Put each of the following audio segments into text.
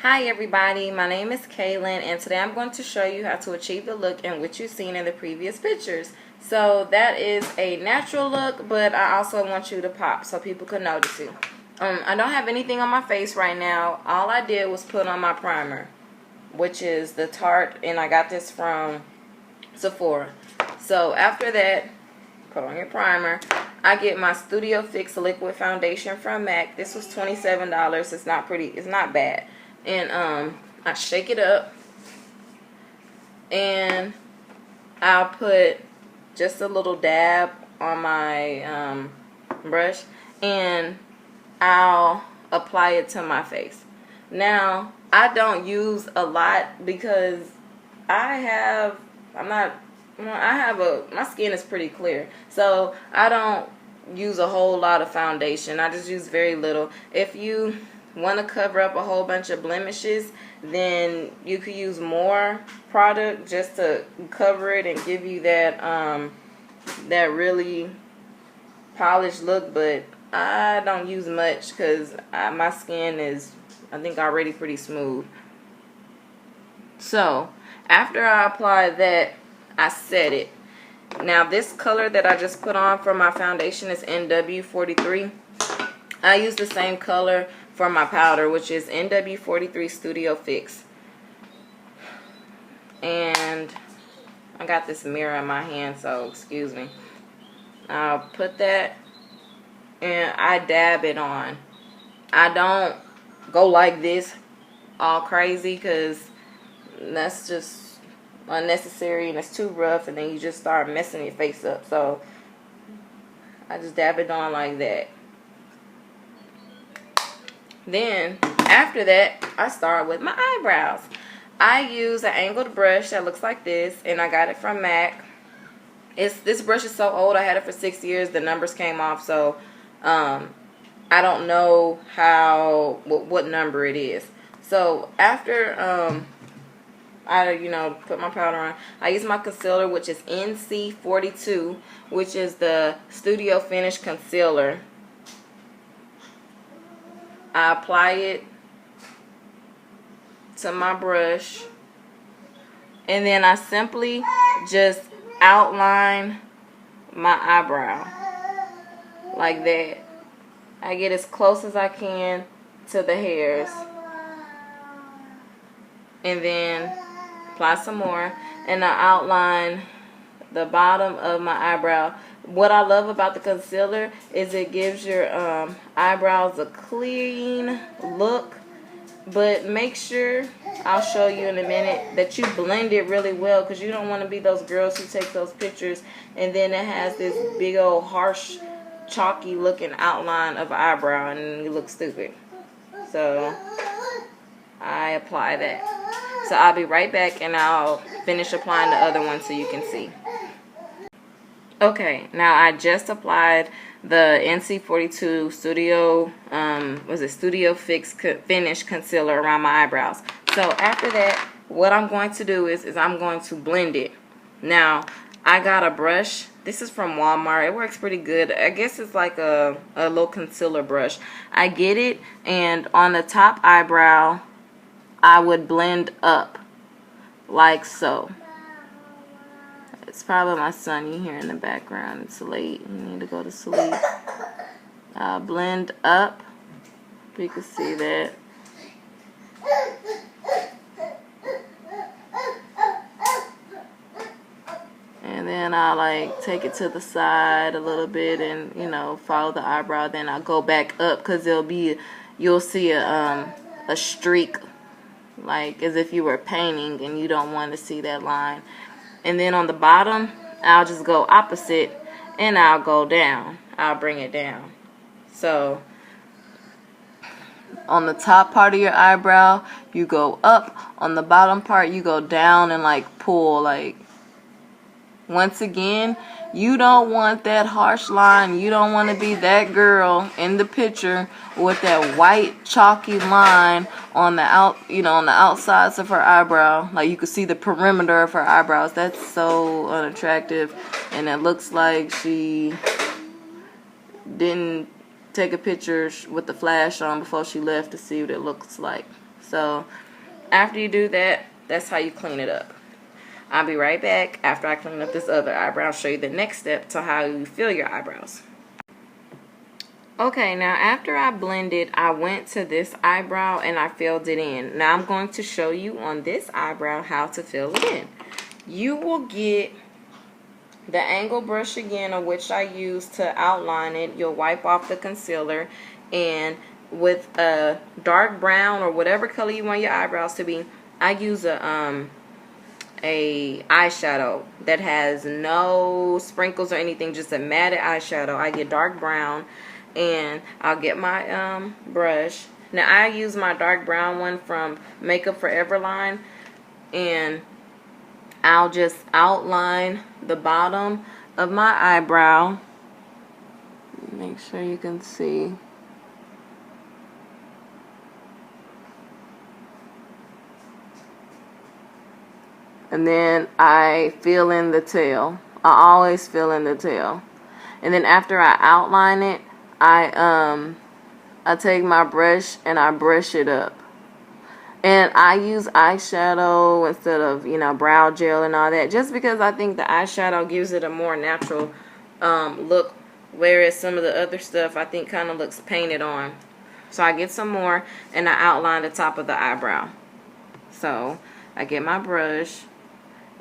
Hi everybody, my name is Kaylin and today I'm going to show you how to achieve the look in which you've seen in the previous pictures. So that is a natural look, but I also want you to pop so people can notice you. I don't have anything on my face right now. All I did was put on my primer, which is the Tarte, and I got this from Sephora. So after that, put on your primer. I get my Studio Fix liquid foundation from MAC. This was $27. It's not pretty. It's not bad. And I shake it up, and I'll put just a little dab on my brush, and I'll apply it to my face. Now I don't use a lot because my skin is pretty clear, so I don't use a whole lot of foundation. I just use very little. If you want to cover up a whole bunch of blemishes, then you could use more product just to cover it and give you that that really polished look. But I don't use much because my skin is, I think, already pretty smooth. So after I apply that, I set it. Now this color that I just put on for my foundation is NW43. I use the same color for my powder, which is NW43 Studio Fix. And I got this mirror in my hand, so excuse me. I'll put that and I dab it on. I don't go like this all crazy because that's just unnecessary and it's too rough, and then you just start messing your face up. So I just dab it on like that. Then after that, I start with my eyebrows. I use an angled brush that looks like this, and I got it from MAC. This brush is so old. I had it for 6 years. The numbers came off, so I don't know what number it is. So after I put my powder on, I use my concealer, which is NC42, which is the Studio Finish Concealer. I apply it to my brush, and then I simply just outline my eyebrow like that. I get as close as I can to the hairs, and then apply some more, and I outline the bottom of my eyebrow. What I love about the concealer is it gives your eyebrows a clean look, but make sure, I'll show you in a minute, that you blend it really well, because you don't want to be those girls who take those pictures and then it has this big old harsh chalky looking outline of eyebrow and you look stupid. So I apply that. So I'll be right back and I'll finish applying the other one so you can see. Okay, now I just applied the NC42 Studio, Studio Fix Finish Concealer around my eyebrows. So after that, what I'm going to do is I'm going to blend it. Now, I got a brush. This is from Walmart. It works pretty good. I guess it's like a little concealer brush. I get it, and on the top eyebrow, I would blend up like so. It's probably my son you hear in the background. It's late. You need to go to sleep. Blend up. You can see that. And then I'll take it to the side a little bit and follow the eyebrow. Then I'll go back up because you'll see a streak, like as if you were painting and you don't want to see that line. And then on the bottom, I'll just go opposite and I'll go down. I'll bring it down. So on the top part of your eyebrow, you go up. On the bottom part, you go down and pull. Once again, you don't want that harsh line. You don't want to be that girl in the picture with that white chalky line on the on the outsides of her eyebrow. Like you can see the perimeter of her eyebrows. That's so unattractive, and it looks like she didn't take a picture with the flash on before she left to see what it looks like. So after you do that, that's how you clean it up. I'll be right back after I clean up this other eyebrow, show you the next step to how you fill your eyebrows. Okay, now after I blended, I went to this eyebrow and I filled it in. Now I'm going to show you on this eyebrow how to fill it in. You will get the angle brush again, of which I use to outline it. You'll wipe off the concealer, and with a dark brown or whatever color you want your eyebrows to be, I use a eyeshadow that has no sprinkles or anything, just a matted eyeshadow. I get dark brown, and I'll get my brush. Now I use my dark brown one from Makeup Forever line, and I'll just outline the bottom of my eyebrow. Make sure you can see. And then I fill in the tail. I always fill in the tail. And then after I outline it, I take my brush and I brush it up. And I use eyeshadow instead of, you know, brow gel and all that, just because I think the eyeshadow gives it a more natural look, whereas some of the other stuff I think kind of looks painted on. So I get some more and I outline the top of the eyebrow. So I get my brush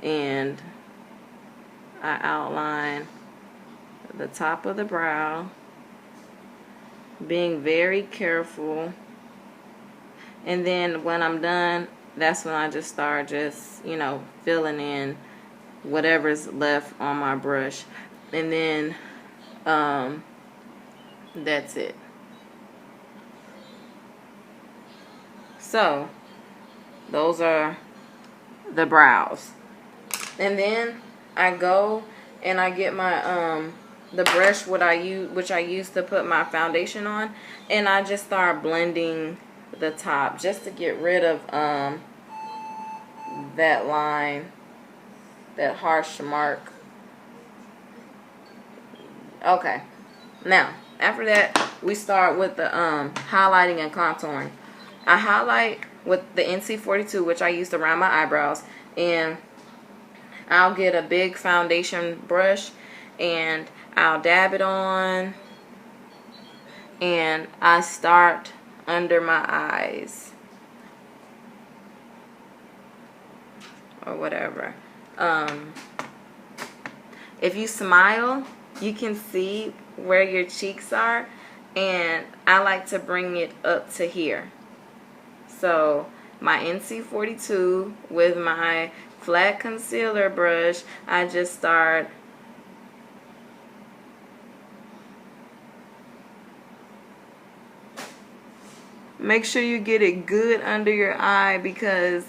and I outline the top of the brow, being very careful. And then when I'm done, that's when I just start you know, filling in whatever's left on my brush. And then that's it. So those are the brows. And then I go and I get my the brush which I use to put my foundation on, and I just start blending the top just to get rid of that line, that harsh mark. Okay, now after that we start with the highlighting and contouring. I highlight with the NC42, which I use to round my eyebrows, and I'll get a big foundation brush and I'll dab it on, and I start under my eyes or whatever. If you smile, you can see where your cheeks are, and I like to bring it up to here. So my NC42 with my flat concealer brush, I just start make sure you get it good under your eye, because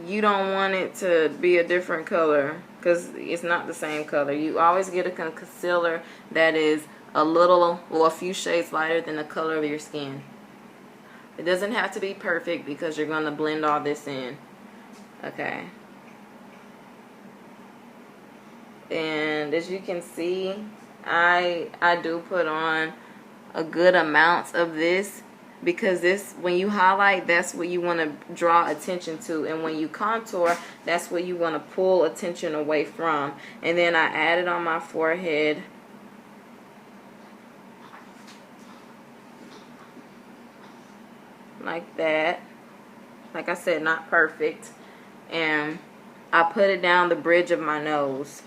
you don't want it to be a different color, because it's not the same color. You always get a concealer that is a little or a few shades lighter than the color of your skin. It doesn't have to be perfect because you're going to blend all this in. Okay. And as you can see, I do put on a good amount of this, because this, when you highlight, that's what you want to draw attention to, and when you contour, that's what you want to pull attention away from. And then I add it on my forehead. Like that. Like I said, not perfect. And I put it down the bridge of my nose.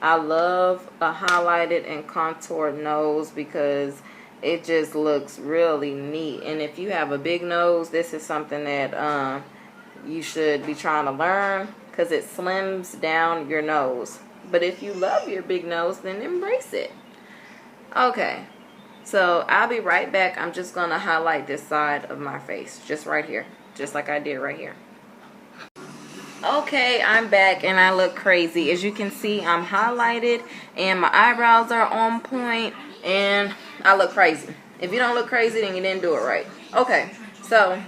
I love a highlighted and contoured nose because it just looks really neat. And if you have a big nose, this is something that you should be trying to learn, because it slims down your nose. But if you love your big nose, then embrace it. Okay, so I'll be right back. I'm just going to highlight this side of my face, just right here, just like I did right here. Okay, I'm back and I look crazy. As you can see, I'm highlighted and my eyebrows are on point and I look crazy. If you don't look crazy, then you didn't do it right. Okay, so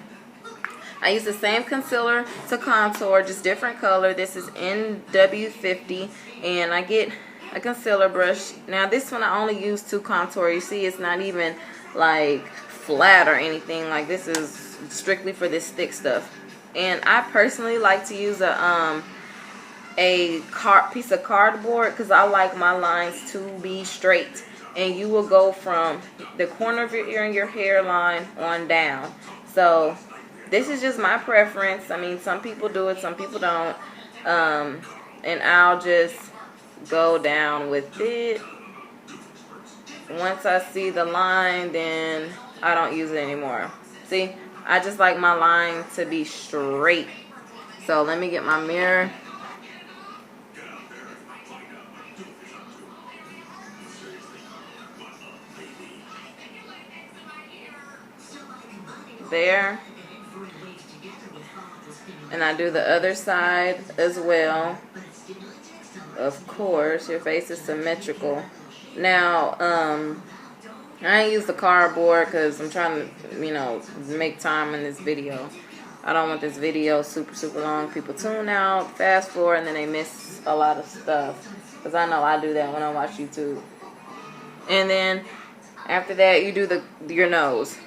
I use the same concealer to contour, just different color. This is NW50, and I get a concealer brush. Now this one I only use to contour. You see, it's not even like flat or anything. Like, this is strictly for this thick stuff. And I personally like to use a piece of cardboard because I like my lines to be straight. And you will go from the corner of your ear and your hairline on down. So this is just my preference. I mean, some people do it, some people don't. And I'll just go down with it. Once I see the line, then I don't use it anymore. See, I just like my line to be straight. So let me get my mirror. There. And I do the other side as well. Of course, your face is symmetrical. Now, I ain't use the cardboard because I'm trying to, you know, make time in this video. I don't want this video super long. People tune out, fast forward, and then they miss a lot of stuff. Because I know I do that when I watch YouTube. And then, after that, you do your nose.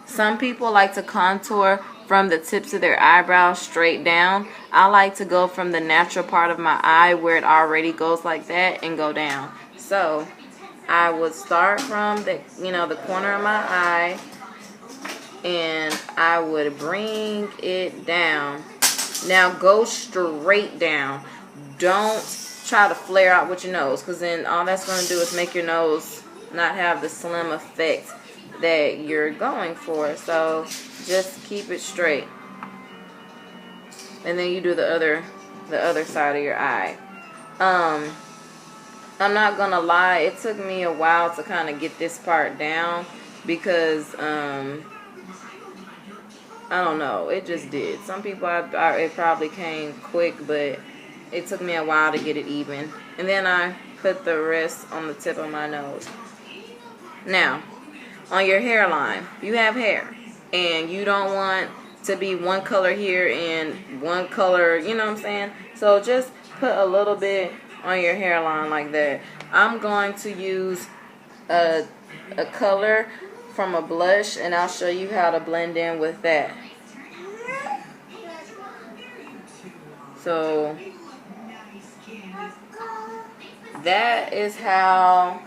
Some people like to contour from the tips of their eyebrows straight down. I like to go from the natural part of my eye where it already goes like that and go down. So I would start from the corner of my eye, and I would bring it down. Now go straight down. Don't try to flare out with your nose, because then all that's going to do is make your nose not have the slim effect that you're going for. So just keep it straight, and then you do the other side of your eye. I'm not gonna lie, it took me a while to kind of get this part down because I don't know, it just did. Some people it probably came quick, but it took me a while to get it even. And then I put the rest on the tip of my nose. Now, on your hairline, you have hair, and you don't want to be one color here and one color, you know what I'm saying? So just put a little bit on your hairline like that. I'm going to use a color from a blush, and I'll show you how to blend in with that. So that is how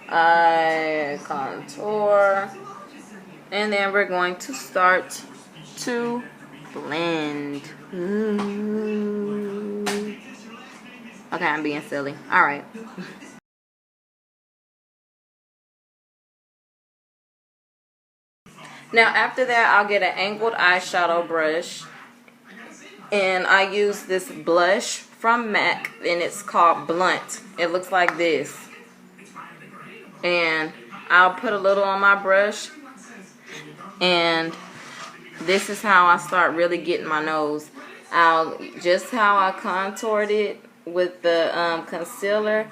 I contour, and then we're going to start to blend. Ooh. Okay, I'm being silly. Alright. Now after that, I'll get an angled eyeshadow brush, and I use this blush from MAC, and it's called Blunt. It looks like this. And I'll put a little on my brush, and this is how I start really getting my nose. Just how I contoured it with the concealer,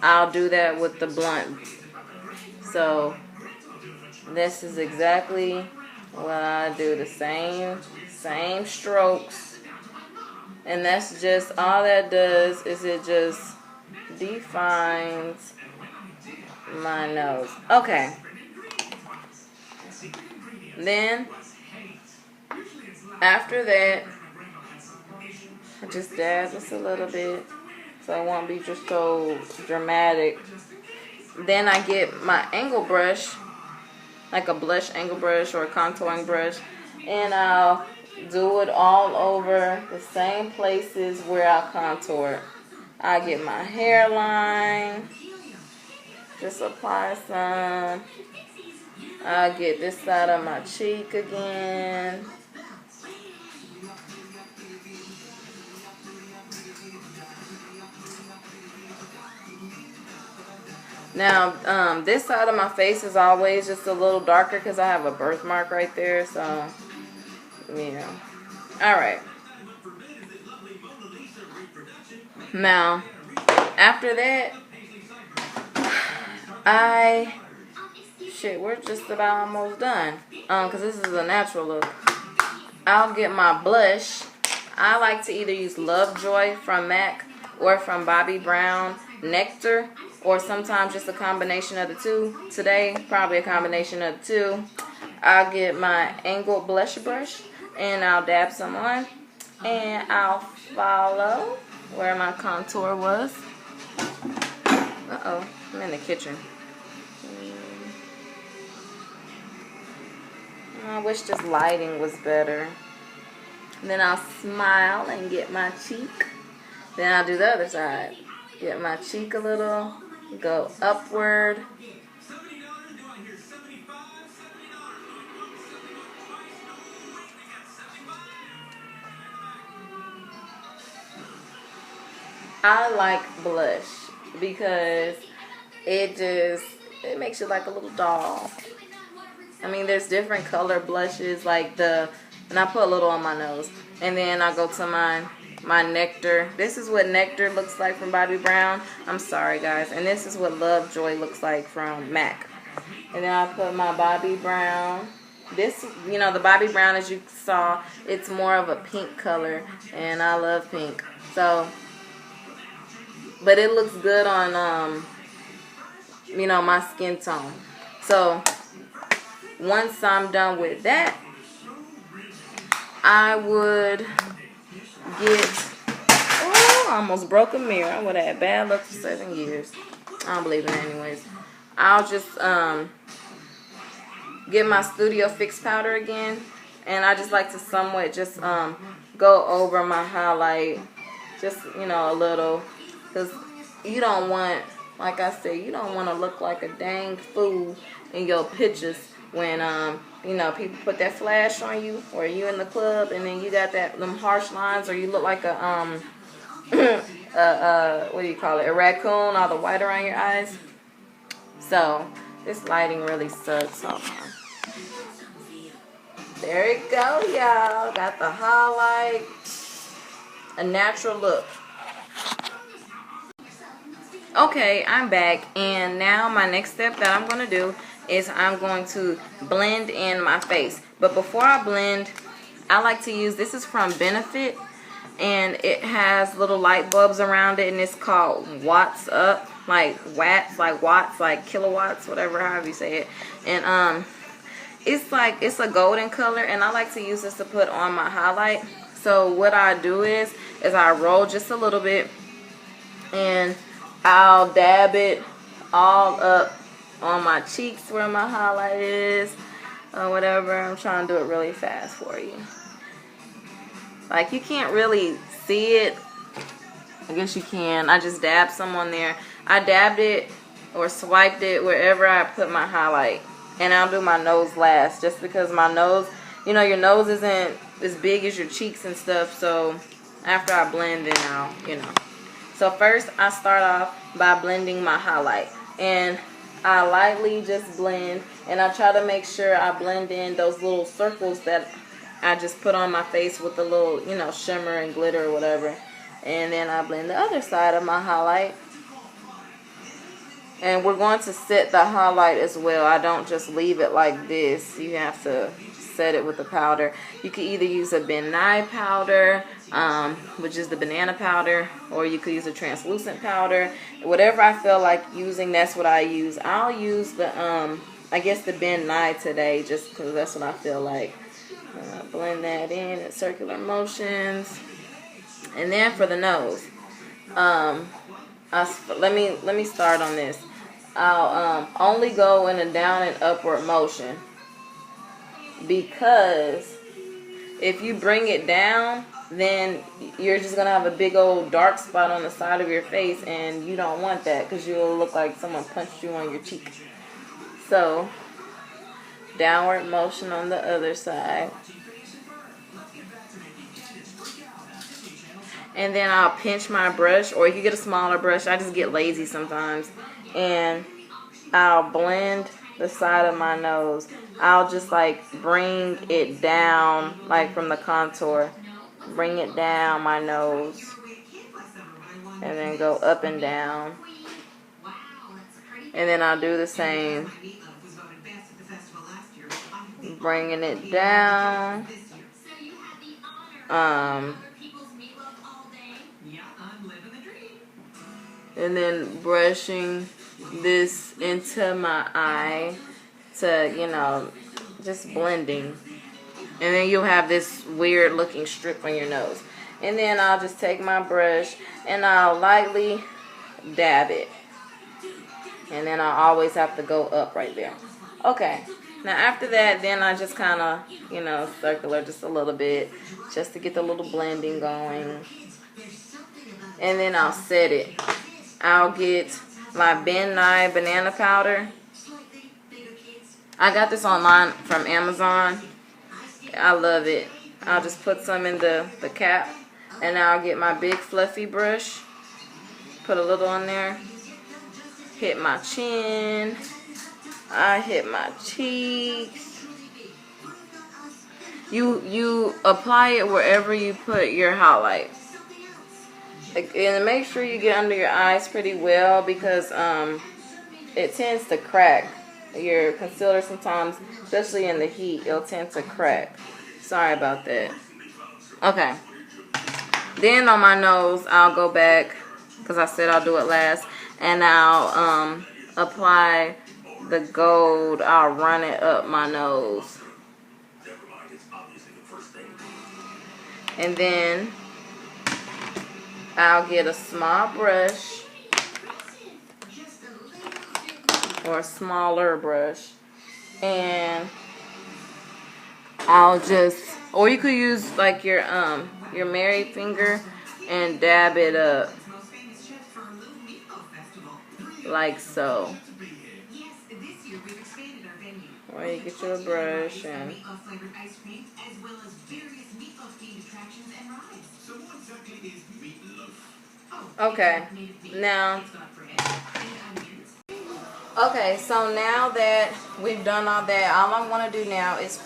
I'll do that with the blunt. So this is exactly what I do. The same strokes, and that's just all that does, is it just defines my nose. Okay. Then after that, I just dab just a little bit so it won't be just so dramatic. Then I get my angle brush, like a blush angle brush or a contouring brush, and I'll do it all over the same places where I contour. I get my hairline, just apply some. I'll get this side of my cheek again. Now, this side of my face is always just a little darker because I have a birthmark right there. So, yeah. Alright. Now, after that, we're just about almost done. Because this is a natural look. I'll get my blush. I like to either use Lovejoy from MAC or from Bobbi Brown, Nectar, or sometimes just a combination of the two. Today, probably a combination of the two. I'll get my angled blush brush and I'll dab some on. And I'll follow where my contour was. Uh-oh, I'm in the kitchen. I wish this lighting was better. Then I'll smile and get my cheek. Then I'll do the other side. Get my cheek a little, go upward. I like blush because it makes you like a little doll. I mean, there's different color blushes, like and I put a little on my nose. And then I go to my Nectar. This is what Nectar looks like from Bobbi Brown. I'm sorry, guys. And this is what Lovejoy looks like from MAC. And then I put my Bobbi Brown. This, the Bobbi Brown, as you saw, it's more of a pink color. And I love pink. So, but it looks good on, my skin tone. So, once I'm done with that, I would get, I almost broke a mirror. I would have had bad luck for 7 years. I don't believe it anyways. I'll just get my Studio Fix powder again. And I just like to somewhat just go over my highlight. Just, a little. Because you don't want, like I said, you don't want to look like a dang fool in your pictures. When, people put that flash on you, or you in the club, and then you got them harsh lines, or you look like a, what do you call it, a raccoon, all the white around your eyes. So, this lighting really sucks. Hold on. There you go, y'all. Got the highlight. A natural look. Okay, I'm back, and now my next step that I'm going to do is I'm going to blend in my face. But before I blend, I like to use, this is from Benefit, and it has little light bulbs around it, and it's called Watts Up, like watts, like kilowatts, whatever, however you say it. And it's a golden color, and I like to use this to put on my highlight. So what I do is I roll just a little bit, and I'll dab it all up on my cheeks where my highlight is, or whatever. I'm trying to do it really fast for you. Like, you can't really see it. I guess you can. I just dabbed some on there. I dabbed it or swiped it wherever I put my highlight. And I'll do my nose last, just because my nose, your nose isn't as big as your cheeks and stuff. So after I blend, then I'll, So first, I start off by blending my highlight. And I lightly just blend, and I try to make sure I blend in those little circles that I just put on my face with a little, shimmer and glitter or whatever. And then I blend the other side of my highlight. And we're going to set the highlight as well. I don't just leave it like this. You have to set it with the powder. You could either use a Ben Nye powder, which is the banana powder, or you could use a translucent powder. Whatever I feel like using, that's what I use. I'll use the, I guess the Ben Nye today, just because that's what I feel like. Blend that in circular motions. And then for the nose, let me start on this. I'll only go in a down and upward motion, because if you bring it down, then you're just going to have a big old dark spot on the side of your face, and you don't want that, because you'll look like someone punched you on your cheek. So, downward motion on the other side. And then I'll pinch my brush, or you can get a smaller brush. I just get lazy sometimes. And I'll blend the side of my nose. I'll just like bring it down, like from the contour. Bring it down my nose. And then go up and down. And then I'll do the same. Bringing it down. and then brushing this into my eye to, you know, just blending. And then you'll have this weird looking strip on your nose. And then I'll just take my brush and I'll lightly dab it. And then I always have to go up right there. Okay. Now after that, then I just kind of, you know, circular just a little bit, just to get the little blending going. And then I'll set it. I'll get my Ben Nye banana powder. I got this online from Amazon. I love it. I'll just put some in the cap. And I'll get my big fluffy brush. Put a little on there. Hit my chin. I hit my cheeks. You apply it wherever you put your highlight. And make sure you get under your eyes pretty well, because it tends to crack. Your concealer sometimes, especially in the heat, it'll tend to crack. Sorry about that. Okay. Then on my nose, I'll go back, because I said I'll do it last, and I'll apply the gold. I'll run it up my nose. And then I'll get a small brush, or a smaller brush, and I'll just, or you could use like your Mary finger and dab it up like so. Or you get your brush and okay. Okay, so now that we've done all that, all I want to do now is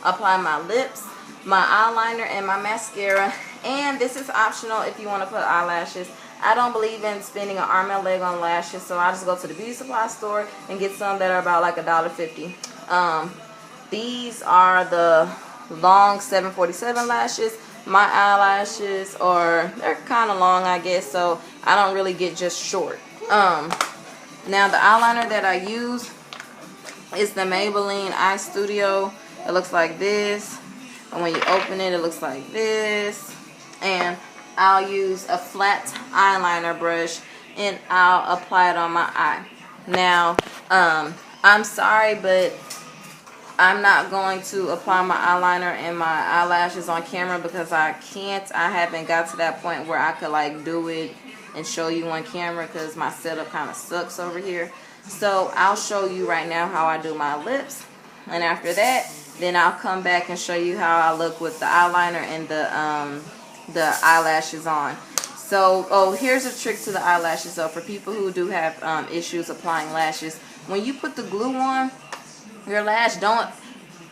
apply my lips, my eyeliner, and my mascara. And this is optional if you want to put eyelashes. I don't believe in spending an arm and a leg on lashes, so I just go to the beauty supply store and get some that are about like $1.50. These are the long 747 lashes. My eyelashes they're kind of long, I guess, so I don't really get just short. Now the eyeliner that I use is the Maybelline Eye Studio. It looks like this, and when you open it, it looks like this. And I'll use a flat eyeliner brush and I'll apply it on my eye. Now, I'm sorry, but I'm not going to apply my eyeliner and my eyelashes on camera because I can't. I haven't got to that point where I could like do it and show you on camera because my setup kind of sucks over here. So I'll show you right now how I do my lips, and after that, then I'll come back and show you how I look with the eyeliner and the eyelashes on. So, here's a trick to the eyelashes though, for people who do have issues applying lashes. When you put the glue on your lash, don't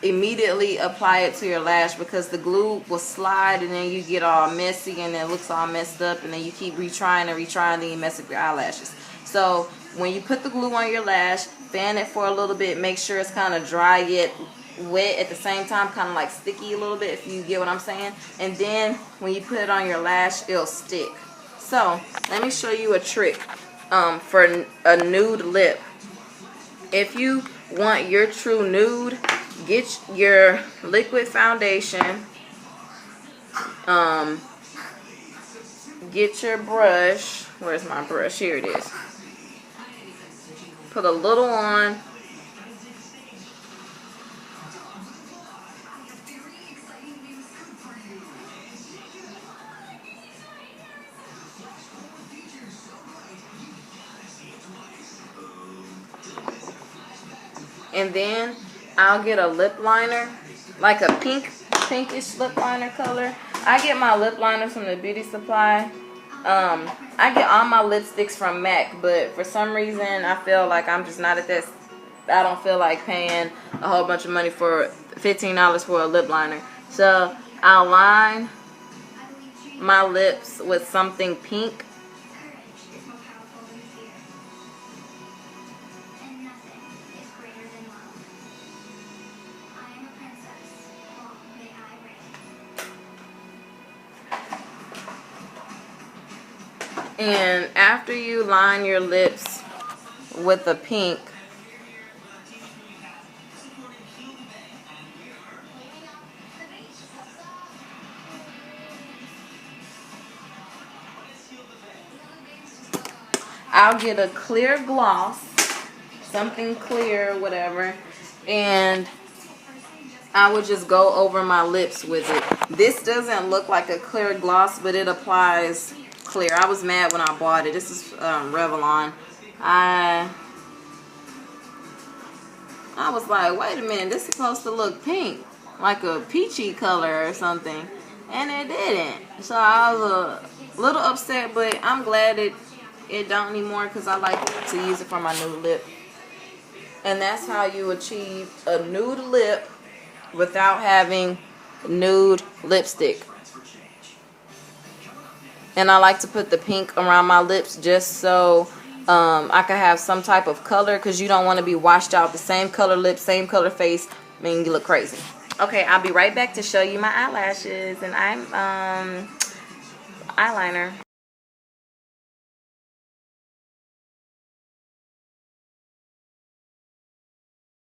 immediately apply it to your lash, because the glue will slide and then you get all messy and it looks all messed up, and then you keep retrying and retrying, and then you mess up your eyelashes. So when you put the glue on your lash, fan it for a little bit, make sure it's kind of dry yet wet at the same time, kind of like sticky a little bit, if you get what I'm saying. And then when you put it on your lash, it'll stick. So let me show you a trick for a nude lip. If you want your true nude, get your liquid foundation, get your brush. Where's my brush? Here it is. Put a little on. And then I'll get a lip liner, like a pinkish lip liner color. I get my lip liners from the beauty supply. I get all my lipsticks from MAC, but for some reason I feel like I'm just not at this. I don't feel like paying a whole bunch of money for $15 for a lip liner. So I'll line my lips with something pink. And after you line your lips with the pink, I'll get a clear gloss, something clear, whatever, and I would just go over my lips with it. This doesn't look like a clear gloss, but it applies clear. I was mad when I bought it. This is Revlon. I was like, wait a minute, this is supposed to look pink, like a peachy color or something, and it didn't. So I was a little upset, but I'm glad it don't anymore because I like to use it for my nude lip. And that's how you achieve a nude lip without having nude lipstick. And I like to put the pink around my lips just so I can have some type of color, because you don't want to be washed out. The same color lips, same color face, I mean, you look crazy. Okay, I'll be right back to show you my eyelashes and eyeliner.